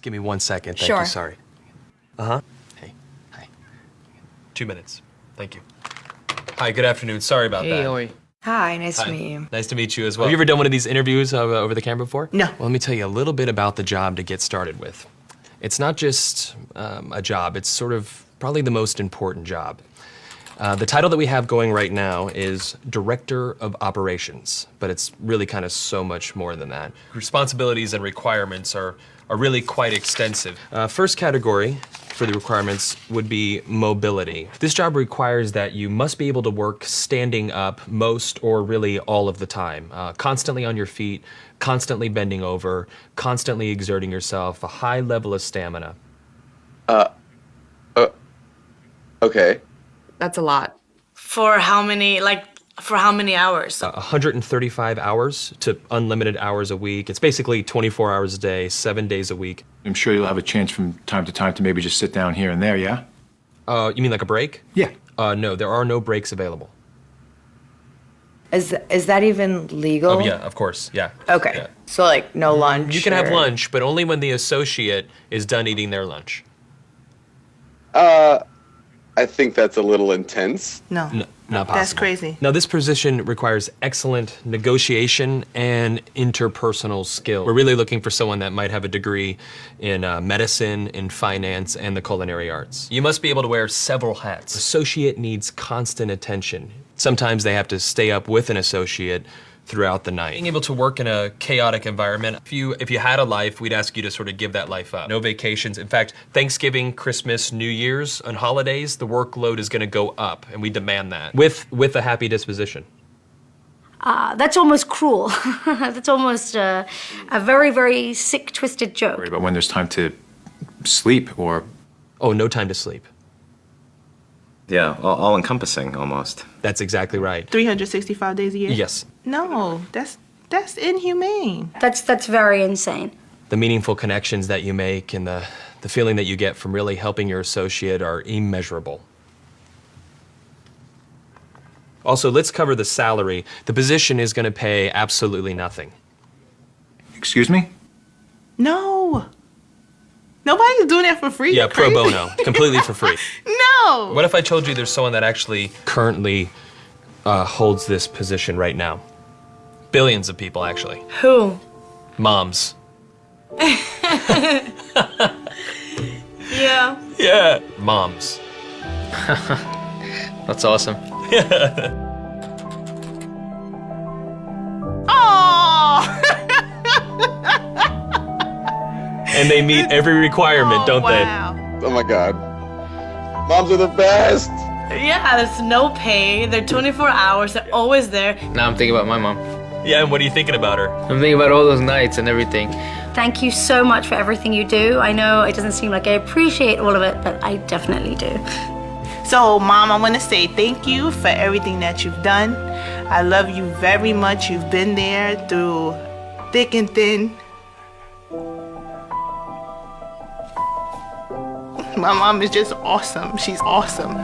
Just give me 1 second. Thank Sure. you. Sorry. Hey. Hi. 2 minutes. Thank you. Hi, good afternoon. Sorry about that. Hey, Oi. Hi, nice Hi. to meet you. Nice to meet you as well. Have you ever done one of these interviews over the camera before? No. Well, let me tell you a little bit about the job to get started with. It's not just a job, it's sort of probably the most important job. The title that we have going right now is Director of Operations, but it's really kind of so much more than that. Responsibilities and requirements are really quite extensive. First category for the requirements would be mobility. This job requires that you must be able to work standing up most or really all of the time, constantly on your feet, constantly bending over, constantly exerting yourself, a high level of stamina. Okay. That's a lot. For how many hours? 135 hours to unlimited hours a week. It's basically 24 hours a day, 7 days a week. I'm sure you'll have a chance from time to time to maybe just sit down here and there, yeah? You mean like a break? Yeah. No, there are no breaks available. Is that even legal? Oh, yeah, of course, yeah. Okay. Yeah. So like no lunch. You can have or- lunch, but only when the associate is done eating their lunch. I think that's a little intense. No. Not possible. That's crazy. Now, this position requires excellent negotiation and interpersonal skill. We're really looking for someone that might have a degree in medicine, in finance, and the culinary arts. You must be able to wear several hats. Associate needs constant attention. Sometimes they have to stay up with an associate throughout the night. Being able to work in a chaotic environment, if you had a life, we'd ask you to sort of give that life up. No vacations. In fact, Thanksgiving, Christmas, New Year's, and holidays, the workload is gonna go up, and we demand that with a happy disposition. That's almost cruel. That's almost a very, very sick, twisted joke. Worry about when there's time to sleep or... Oh, no time to sleep. Yeah, all encompassing almost. That's exactly right. 365 days a year? Yes. No, that's inhumane. That's very insane. The meaningful connections that you make and the feeling that you get from really helping your associate are immeasurable. Also, let's cover the salary. The position is going to pay absolutely nothing. Excuse me? No. Nobody's doing that for free. Yeah, You're pro crazy. bono, completely for free. No. What if I told you there's someone that actually currently holds this position right now? Billions of people, actually. Who? Moms. Yeah. Yeah. Moms. That's awesome. Oh. And they meet every requirement, don't wow. Oh my God. Moms are the best. Yeah, there's no pay. They're 24 hours. They're always there. Now I'm thinking about my mom. they? Yeah, and what are you thinking about her? I'm thinking about all those nights and everything. Thank you so much for everything you do. I know it doesn't seem like I appreciate all of it, but I definitely do. So, Mom, I want to say thank you for everything that you've done. I love you very much. You've been there through thick and thin. My mom is just awesome. She's awesome.